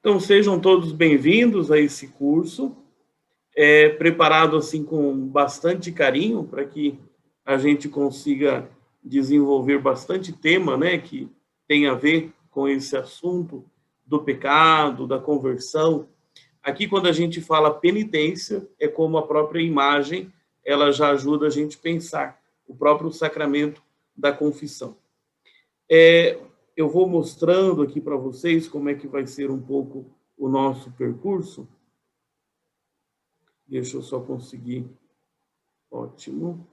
Então, sejam todos bem-vindos a esse curso, preparado assim com bastante carinho para que a gente consiga desenvolver bastante tema, né, que tem a ver com esse assunto do pecado, da conversão. Aqui, quando a gente fala penitência, é como a própria imagem, ela já ajuda a gente a pensar o próprio sacramento da confissão. Eu vou mostrando aqui para vocês como é que vai ser um pouco o nosso percurso. Deixa eu só conseguir. Ótimo.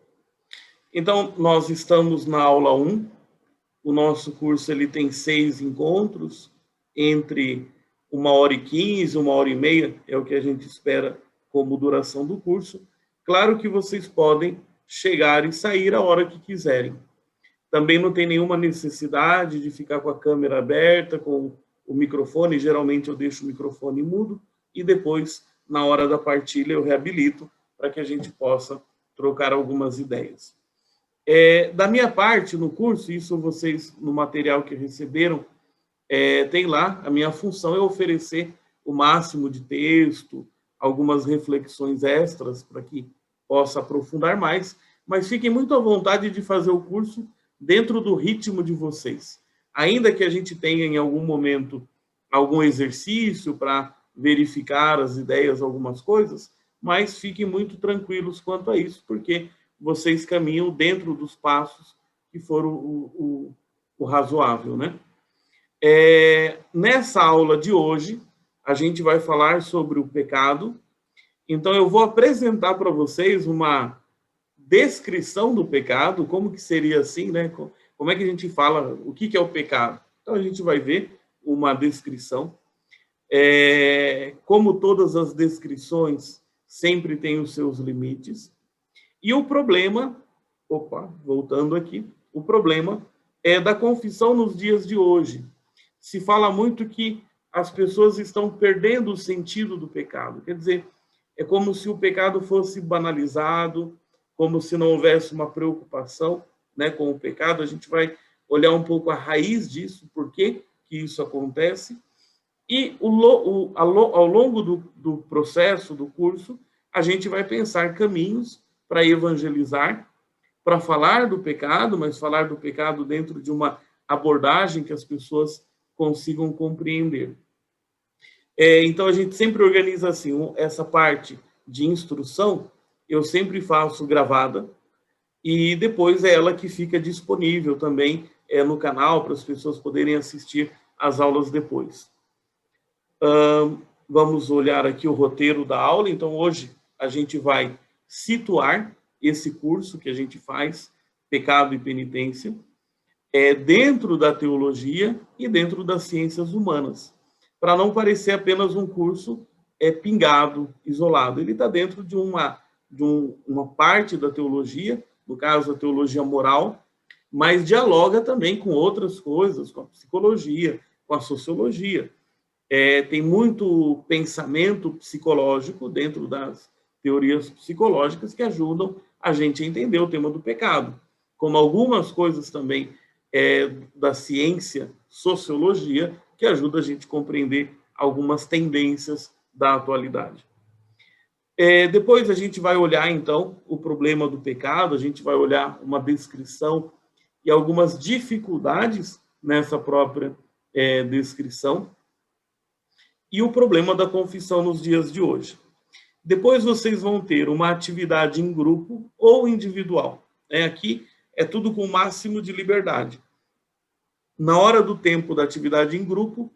Então, nós estamos na aula 1. O nosso curso ele tem 6 encontros, entre 1h15, 1h30, é o que a gente espera como duração do curso. Claro que vocês podem chegar e sair a hora que quiserem. Também não tem nenhuma necessidade de ficar com a câmera aberta, com o microfone. Geralmente eu deixo o microfone mudo e depois, na hora da partilha, eu reabilito para que a gente possa trocar algumas ideias. Da minha parte, no curso, isso vocês, no material que receberam, tem lá, a minha função é oferecer o máximo de texto, algumas reflexões extras para que possa aprofundar mais, mas fiquem muito à vontade de fazer o curso dentro do ritmo de vocês. Ainda que a gente tenha, em algum momento, algum exercício para verificar as ideias, algumas coisas, mas fiquem muito tranquilos quanto a isso, porque vocês caminham dentro dos passos que foram o razoável, né? Nessa aula de hoje, a gente vai falar sobre o pecado. Então, eu vou apresentar para vocês uma descrição do pecado, como que seria assim, né? Como é que a gente fala, o que é o pecado? Então, a gente vai ver uma descrição. Como todas as descrições, sempre tem os seus limites. E o problema, voltando aqui, o problema é da confissão nos dias de hoje. Se fala muito que as pessoas estão perdendo o sentido do pecado. Quer dizer, é como se o pecado fosse banalizado, como se não houvesse uma preocupação, né, com o pecado. A gente vai olhar um pouco a raiz disso, por que isso acontece. E ao longo do processo, do curso, a gente vai pensar caminhos para evangelizar, para falar do pecado, mas falar do pecado dentro de uma abordagem que as pessoas consigam compreender. Então, a gente sempre organiza assim, essa parte de instrução, eu sempre faço gravada, e depois é ela que fica disponível também no canal, para as pessoas poderem assistir as aulas depois. Vamos olhar aqui o roteiro da aula. Então, hoje a gente vai situar esse curso que a gente faz, Pecado e Penitência, dentro da teologia e dentro das ciências humanas, para não parecer apenas um curso pingado, isolado. Ele está dentro de uma parte da teologia, no caso, a teologia moral, mas dialoga também com outras coisas, com a psicologia, com a sociologia. Tem muito pensamento psicológico dentro das teorias psicológicas que ajudam a gente a entender o tema do pecado, como algumas coisas também da ciência, sociologia, que ajuda a gente a compreender algumas tendências da atualidade. Depois a gente vai olhar, então, o problema do pecado, a gente vai olhar uma descrição e algumas dificuldades nessa própria descrição, e o problema da confissão nos dias de hoje. Depois vocês vão ter uma atividade em grupo ou individual. Aqui é tudo com o máximo de liberdade. Na hora do tempo da atividade em grupo,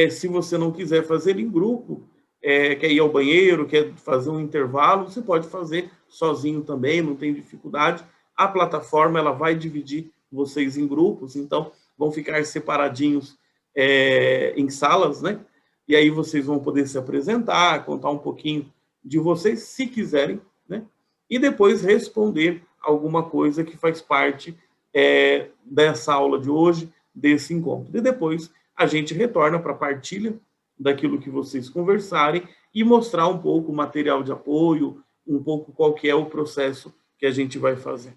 se você não quiser fazer em grupo, quer ir ao banheiro, quer fazer um intervalo, você pode fazer sozinho também, não tem dificuldade. A plataforma ela vai dividir vocês em grupos, então vão ficar separadinhos em salas, né? E aí vocês vão poder se apresentar, contar um pouquinho de vocês, se quiserem, né? E depois responder alguma coisa que faz parte dessa aula de hoje, desse encontro. E depois a gente retorna para a partilha daquilo que vocês conversarem e mostrar um pouco o material de apoio, um pouco qual que é o processo que a gente vai fazer.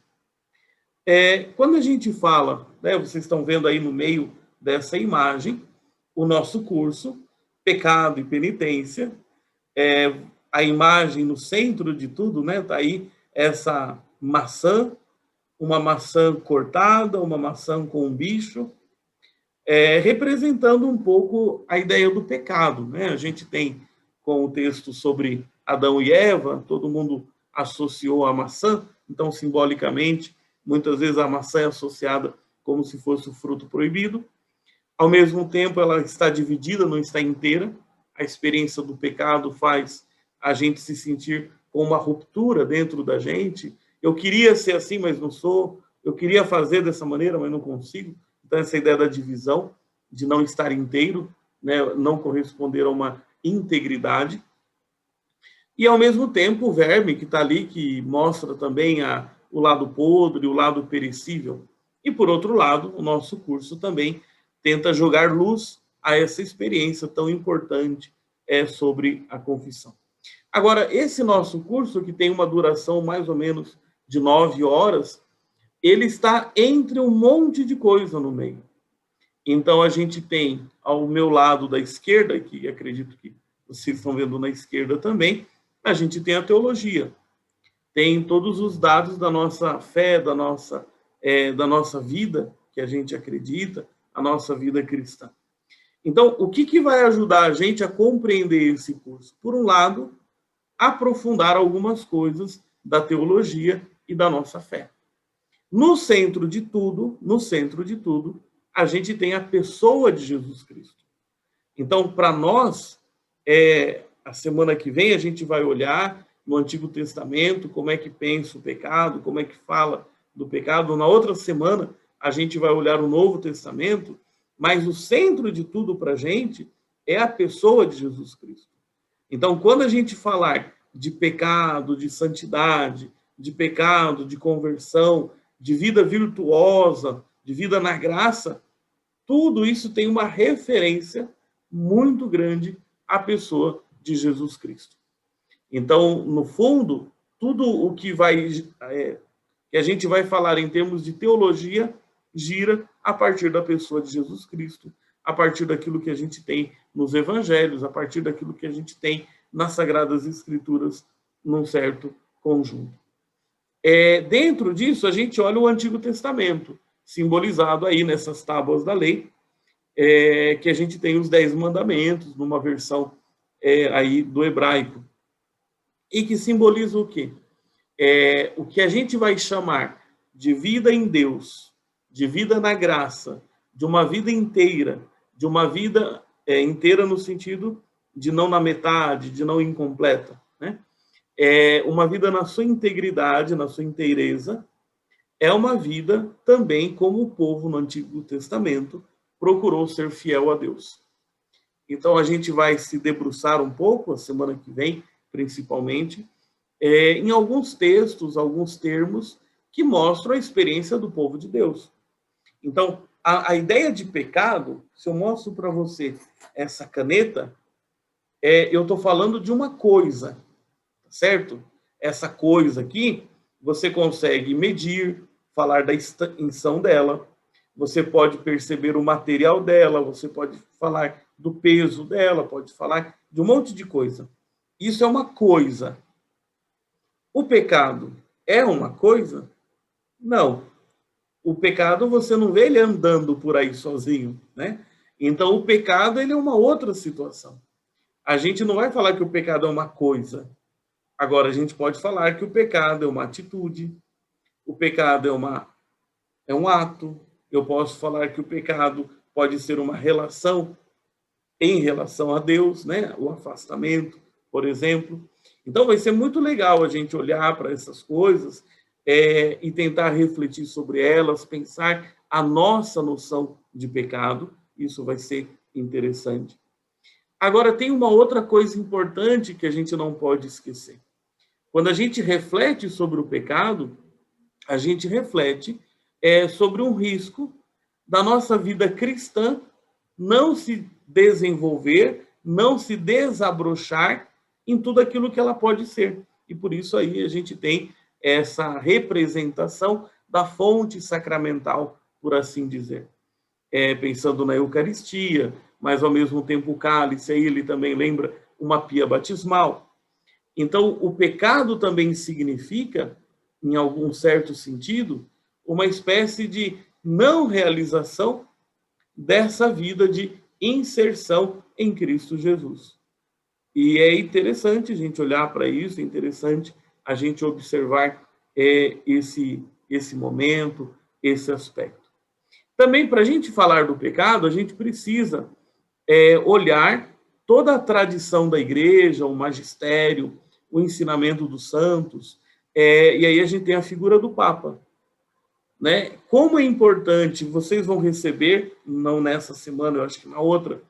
Quando a gente fala, né, vocês estão vendo aí no meio dessa imagem, o nosso curso, pecado e penitência, a imagem no centro de tudo, né? Está aí essa maçã, uma maçã cortada, uma maçã com um bicho, representando um pouco a ideia do pecado, né? A gente tem com o texto sobre Adão e Eva, todo mundo associou a maçã, então simbolicamente, muitas vezes a maçã é associada como se fosse o fruto proibido. Ao mesmo tempo, ela está dividida, não está inteira. A experiência do pecado faz a gente se sentir com uma ruptura dentro da gente. Eu queria ser assim, mas não sou. Eu queria fazer dessa maneira, mas não consigo. Então, essa ideia da divisão, de não estar inteiro, né, não corresponder a uma integridade. E, ao mesmo tempo, o verme que está ali, que mostra também o lado podre, o lado perecível. E, por outro lado, o nosso curso também tenta jogar luz a essa experiência tão importante sobre a confissão. Agora, esse nosso curso, que tem uma duração mais ou menos de 9 horas, ele está entre um monte de coisa no meio. Então, a gente tem, ao meu lado da esquerda, que acredito que vocês estão vendo na esquerda também, a gente tem a teologia. Tem todos os dados da nossa fé, da nossa vida, que a gente acredita, a nossa vida cristã. Então, o que vai ajudar a gente a compreender esse curso? Por um lado, aprofundar algumas coisas da teologia e da nossa fé. No centro de tudo, a gente tem a pessoa de Jesus Cristo. Então, para nós, a semana que vem a gente vai olhar no Antigo Testamento como é que pensa o pecado, como é que fala do pecado. Na outra semana, a gente vai olhar o Novo Testamento, mas o centro de tudo para a gente é a pessoa de Jesus Cristo. Então, quando a gente falar de pecado, de santidade, de pecado, de conversão, de vida virtuosa, de vida na graça, tudo isso tem uma referência muito grande à pessoa de Jesus Cristo. Então, no fundo, tudo o que que a gente vai falar em termos de teologia gira a partir da pessoa de Jesus Cristo, a partir daquilo que a gente tem nos evangelhos, a partir daquilo que a gente tem nas Sagradas Escrituras, num certo conjunto. Dentro disso, a gente olha o Antigo Testamento, simbolizado aí nessas tábuas da lei, que a gente tem os 10 mandamentos, numa versão aí do hebraico, e que simboliza o quê? O que a gente vai chamar de vida em Deus, de vida na graça, de uma vida inteira, de uma vida inteira no sentido de não na metade, de não incompleta, né? Uma vida na sua integridade, na sua inteireza, é uma vida também como o povo no Antigo Testamento procurou ser fiel a Deus. Então, a gente vai se debruçar um pouco, a semana que vem, principalmente, em alguns textos, alguns termos que mostram a experiência do povo de Deus. Então, a ideia de pecado, se eu mostro para você essa caneta, eu estou falando de uma coisa, certo? Essa coisa aqui, você consegue medir, falar da extensão dela, você pode perceber o material dela, você pode falar do peso dela, pode falar de um monte de coisa. Isso é uma coisa. O pecado é uma coisa? Não. O pecado, você não vê ele andando por aí sozinho, né? Então, o pecado, ele é uma outra situação. A gente não vai falar que o pecado é uma coisa. Agora, a gente pode falar que o pecado é uma atitude, o pecado é um ato. Eu posso falar que o pecado pode ser uma relação em relação a Deus, né? O afastamento, por exemplo. Então, vai ser muito legal a gente olhar para essas coisas e tentar refletir sobre elas, pensar a nossa noção de pecado. Isso vai ser interessante. Agora, tem uma outra coisa importante que a gente não pode esquecer. Quando a gente reflete sobre o pecado, a gente reflete sobre um risco da nossa vida cristã não se desenvolver, não se desabrochar em tudo aquilo que ela pode ser. E por isso aí a gente tem essa representação da fonte sacramental, por assim dizer. Pensando na Eucaristia, mas ao mesmo tempo o cálice, aí ele também lembra uma pia batismal. Então, o pecado também significa, em algum certo sentido, uma espécie de não realização dessa vida de inserção em Cristo Jesus. E é interessante a gente olhar para isso, é interessante a gente observar esse momento, esse aspecto. Também, para a gente falar do pecado, a gente precisa olhar toda a tradição da igreja, o magistério, o ensinamento dos santos, e aí a gente tem a figura do Papa. Né? Como é importante, vocês vão receber, não nessa semana, eu acho que na outra,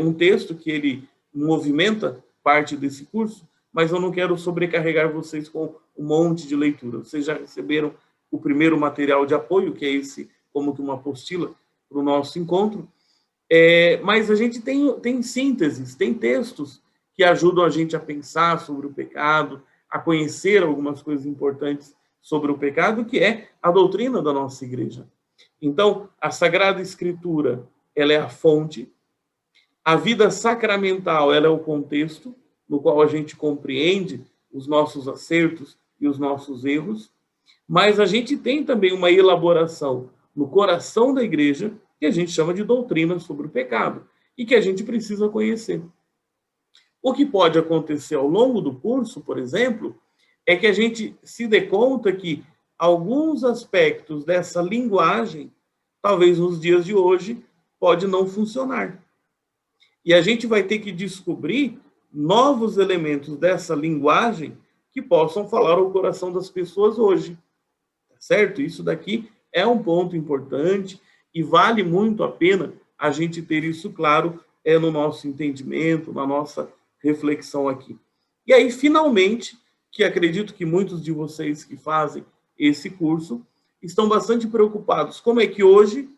um texto que ele movimenta parte desse curso, mas eu não quero sobrecarregar vocês com um monte de leitura. Vocês já receberam o primeiro material de apoio, que é esse, como que uma apostila para o nosso encontro, mas a gente tem sínteses, tem textos que ajudam a gente a pensar sobre o pecado, a conhecer algumas coisas importantes sobre o pecado, que é a doutrina da nossa igreja. Então, a Sagrada Escritura, ela é a fonte, a vida sacramental, ela é o contexto no qual a gente compreende os nossos acertos e os nossos erros, mas a gente tem também uma elaboração no coração da igreja que a gente chama de doutrina sobre o pecado e que a gente precisa conhecer. O que pode acontecer ao longo do curso, por exemplo, é que a gente se dê conta que alguns aspectos dessa linguagem, talvez nos dias de hoje, pode não funcionar. E a gente vai ter que descobrir novos elementos dessa linguagem que possam falar ao coração das pessoas hoje. Certo? Isso daqui é um ponto importante e vale muito a pena a gente ter isso claro no nosso entendimento, na nossa reflexão aqui. E aí, finalmente, que acredito que muitos de vocês que fazem esse curso estão bastante preocupados. Como é que hoje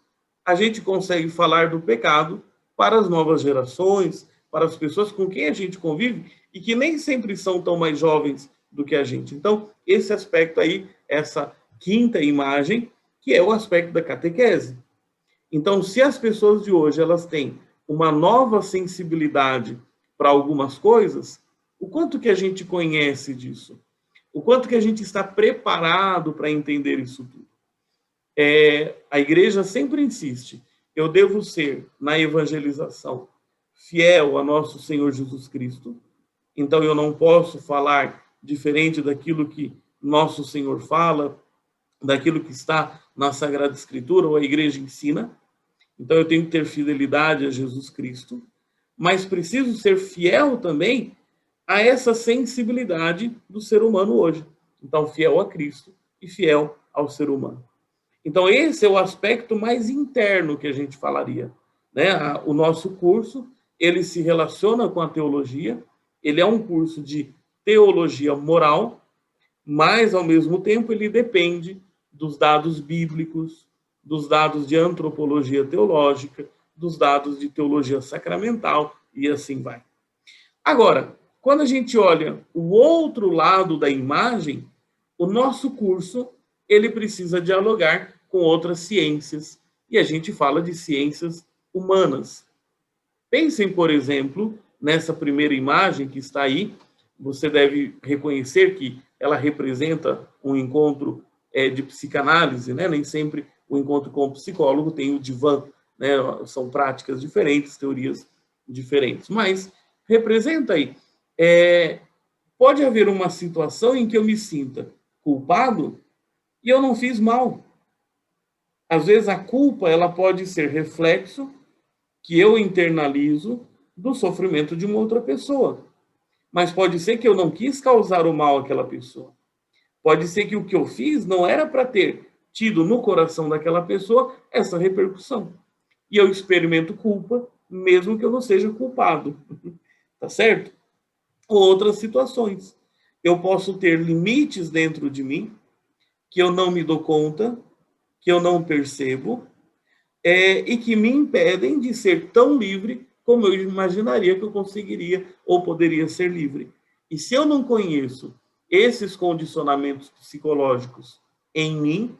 a gente consegue falar do pecado para as novas gerações, para as pessoas com quem a gente convive e que nem sempre são tão mais jovens do que a gente. Então, esse aspecto aí, essa quinta imagem, que é o aspecto da catequese. Então, se as pessoas de hoje elas têm uma nova sensibilidade para algumas coisas, o quanto que a gente conhece disso? O quanto que a gente está preparado para entender isso tudo? A igreja sempre insiste, eu devo ser, na evangelização, fiel a nosso Senhor Jesus Cristo, então eu não posso falar diferente daquilo que nosso Senhor fala, daquilo que está na Sagrada Escritura ou a igreja ensina. Então eu tenho que ter fidelidade a Jesus Cristo, mas preciso ser fiel também a essa sensibilidade do ser humano hoje. Então, fiel a Cristo e fiel ao ser humano. Então, esse é o aspecto mais interno que a gente falaria, né? O nosso curso, ele se relaciona com a teologia, ele é um curso de teologia moral, mas, ao mesmo tempo, ele depende dos dados bíblicos, dos dados de antropologia teológica, dos dados de teologia sacramental, e assim vai. Agora, quando a gente olha o outro lado da imagem, o nosso curso, ele precisa dialogar com outras ciências, e a gente fala de ciências humanas. Pensem, por exemplo, nessa primeira imagem que está aí, você deve reconhecer que ela representa um encontro de psicanálise, né? Nem sempre o encontro com o psicólogo tem o divã, né? São práticas diferentes, teorias diferentes, mas representa aí. Pode haver uma situação em que eu me sinta culpado e eu não fiz mal. Às vezes a culpa ela pode ser reflexo que eu internalizo do sofrimento de uma outra pessoa. Mas pode ser que eu não quis causar o mal àquela pessoa. Pode ser que o que eu fiz não era para ter tido no coração daquela pessoa essa repercussão. E eu experimento culpa, mesmo que eu não seja culpado. Tá certo? Ou outras situações. Eu posso ter limites dentro de mim que eu não me dou conta, que eu não percebo, e que me impedem de ser tão livre como eu imaginaria que eu conseguiria ou poderia ser livre. E se eu não conheço esses condicionamentos psicológicos em mim,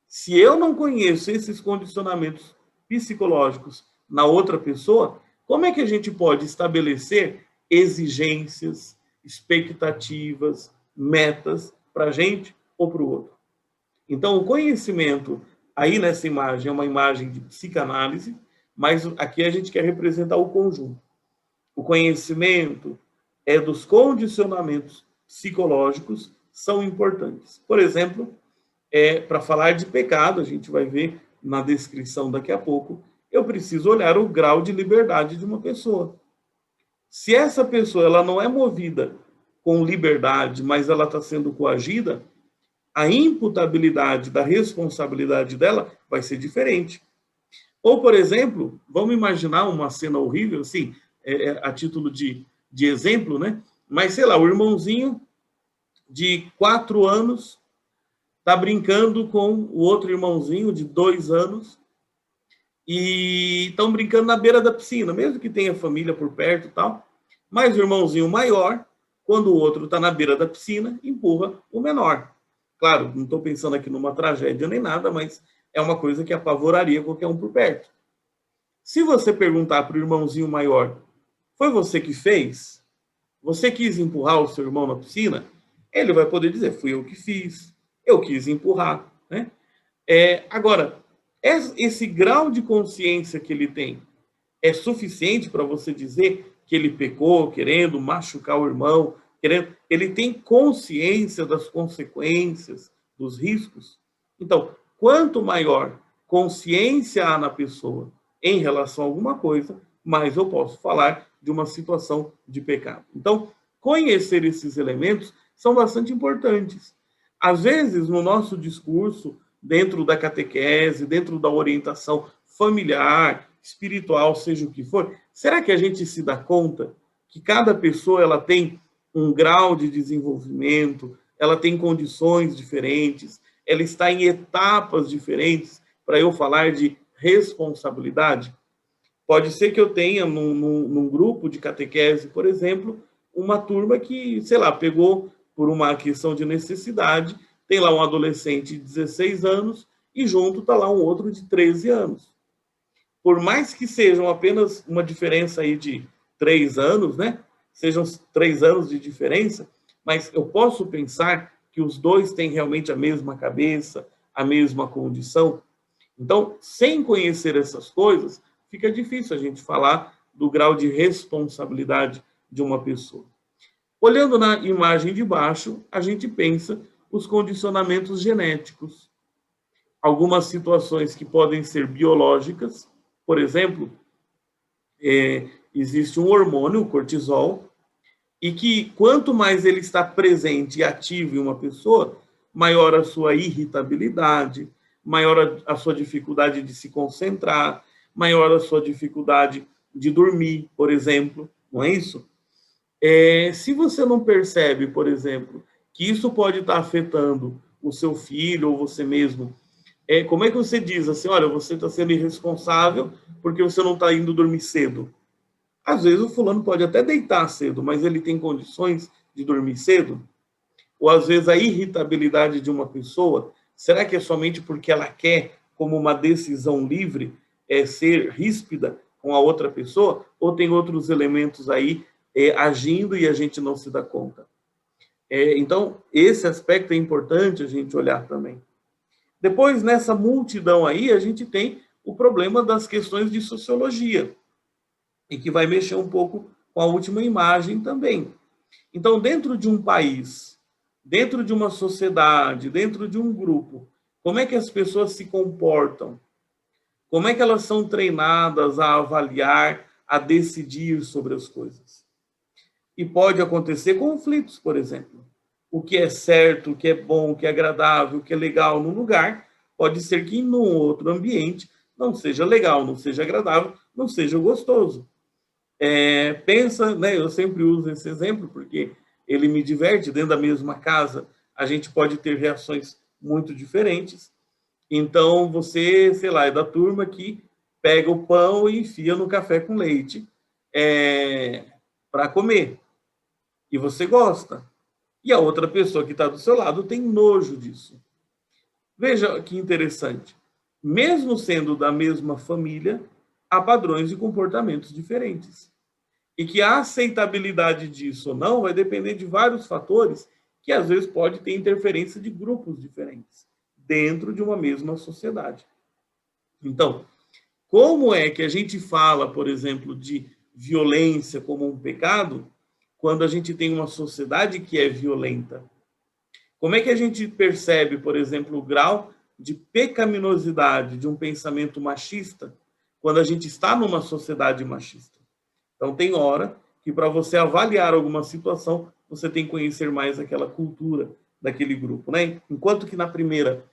se eu não conheço esses condicionamentos psicológicos na outra pessoa, como é que a gente pode estabelecer exigências, expectativas, metas para a gente ou para o outro? Então, o conhecimento, aí nessa imagem, é uma imagem de psicanálise, mas aqui a gente quer representar o conjunto. O conhecimento é dos condicionamentos psicológicos são importantes. Por exemplo, para falar de pecado, a gente vai ver na descrição daqui a pouco, eu preciso olhar o grau de liberdade de uma pessoa. Se essa pessoa ela não é movida com liberdade, mas ela está sendo coagida, a imputabilidade da responsabilidade dela vai ser diferente. Ou, por exemplo, vamos imaginar uma cena horrível, assim, a título de exemplo, né? Mas, sei lá, o irmãozinho de 4 anos está brincando com o outro irmãozinho de 2 anos e estão brincando na beira da piscina, mesmo que tenha família por perto e tal. Mas o irmãozinho maior, quando o outro está na beira da piscina, empurra o menor. Claro, não estou pensando aqui numa tragédia nem nada, mas é uma coisa que apavoraria qualquer um por perto. Se você perguntar para o irmãozinho maior, foi você que fez? Você quis empurrar o seu irmão na piscina? Ele vai poder dizer, fui eu que fiz, eu quis empurrar. Né? Agora, esse grau de consciência que ele tem é suficiente para você dizer que ele pecou querendo machucar o irmão, ele tem consciência das consequências, dos riscos? Então, quanto maior consciência há na pessoa em relação a alguma coisa, mais eu posso falar de uma situação de pecado. Então, conhecer esses elementos são bastante importantes. Às vezes, no nosso discurso, dentro da catequese, dentro da orientação familiar, espiritual, seja o que for, será que a gente se dá conta que cada pessoa ela tem um grau de desenvolvimento, ela tem condições diferentes, ela está em etapas diferentes para eu falar de responsabilidade? Pode ser que eu tenha num grupo de catequese, por exemplo, uma turma que, sei lá, pegou por uma questão de necessidade, tem lá um adolescente de 16 anos e junto está lá um outro de 13 anos. Por mais que sejam apenas uma diferença aí de 3 anos, né? Sejam 3 anos de diferença, mas eu posso pensar que os dois têm realmente a mesma cabeça, a mesma condição. Então, sem conhecer essas coisas, fica difícil a gente falar do grau de responsabilidade de uma pessoa. Olhando na imagem de baixo, a gente pensa os condicionamentos genéticos. Algumas situações que podem ser biológicas, por exemplo, existe um hormônio, o cortisol, e que quanto mais ele está presente e ativo em uma pessoa, maior a sua irritabilidade, maior a sua dificuldade de se concentrar, maior a sua dificuldade de dormir, por exemplo, não é isso? Se você não percebe, por exemplo, que isso pode estar afetando o seu filho ou você mesmo, como é que você diz assim, olha, você está sendo irresponsável porque você não está indo dormir cedo? Às vezes o fulano pode até deitar cedo, mas ele tem condições de dormir cedo? Ou às vezes a irritabilidade de uma pessoa, será que é somente porque ela quer, como uma decisão livre, ser ríspida com a outra pessoa? Ou tem outros elementos aí agindo e a gente não se dá conta? Então, esse aspecto é importante a gente olhar também. Depois, nessa multidão aí, a gente tem o problema das questões de sociologia, e que vai mexer um pouco com a última imagem também. Então, dentro de um país, dentro de uma sociedade, dentro de um grupo, como é que as pessoas se comportam? Como é que elas são treinadas a avaliar, a decidir sobre as coisas? E pode acontecer conflitos, por exemplo. O que é certo, o que é bom, o que é agradável, o que é legal num lugar, pode ser que em um outro ambiente não seja legal, não seja agradável, não seja gostoso. Pensa, né, eu sempre uso esse exemplo porque ele me diverte, dentro da mesma casa a gente pode ter reações muito diferentes. Então você, sei lá, é da turma que pega o pão e enfia no café com leite para comer, e você gosta. E a outra pessoa que está do seu lado tem nojo disso. Veja que interessante. Mesmo sendo da mesma família, a padrões de comportamentos diferentes. E que a aceitabilidade disso ou não vai depender de vários fatores que às vezes pode ter interferência de grupos diferentes dentro de uma mesma sociedade. Então, como é que a gente fala, por exemplo, de violência como um pecado, quando a gente tem uma sociedade que é violenta? Como é que a gente percebe, por exemplo, o grau de pecaminosidade de um pensamento machista quando a gente está numa sociedade machista? Então, tem hora que para você avaliar alguma situação, você tem que conhecer mais aquela cultura daquele grupo, né? Enquanto que na primeira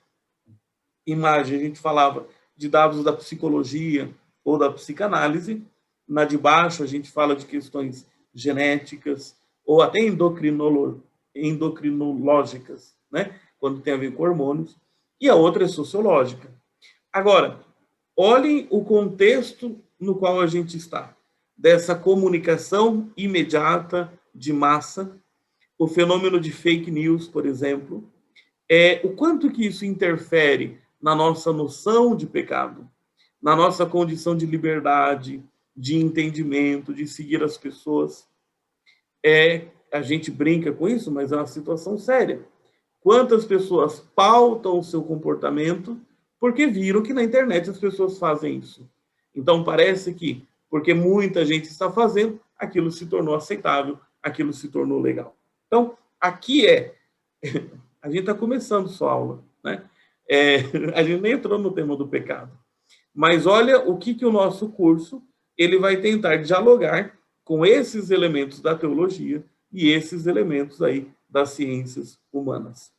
imagem a gente falava de dados da psicologia ou da psicanálise, na de baixo a gente fala de questões genéticas ou até endocrinológicas, né? Quando tem a ver com hormônios, e a outra é sociológica. Agora, olhem o contexto no qual a gente está, dessa comunicação imediata de massa, o fenômeno de fake news, por exemplo, o quanto que isso interfere na nossa noção de pecado, na nossa condição de liberdade, de entendimento, de seguir as pessoas. A gente brinca com isso, mas é uma situação séria. Quantas pessoas pautam o seu comportamento porque viram que na internet as pessoas fazem isso. Então, parece que, porque muita gente está fazendo, aquilo se tornou aceitável, aquilo se tornou legal. Então, aqui a gente está começando sua aula, né? A gente nem entrou no tema do pecado. Mas olha o que o nosso curso ele vai tentar dialogar com esses elementos da teologia e esses elementos aí das ciências humanas.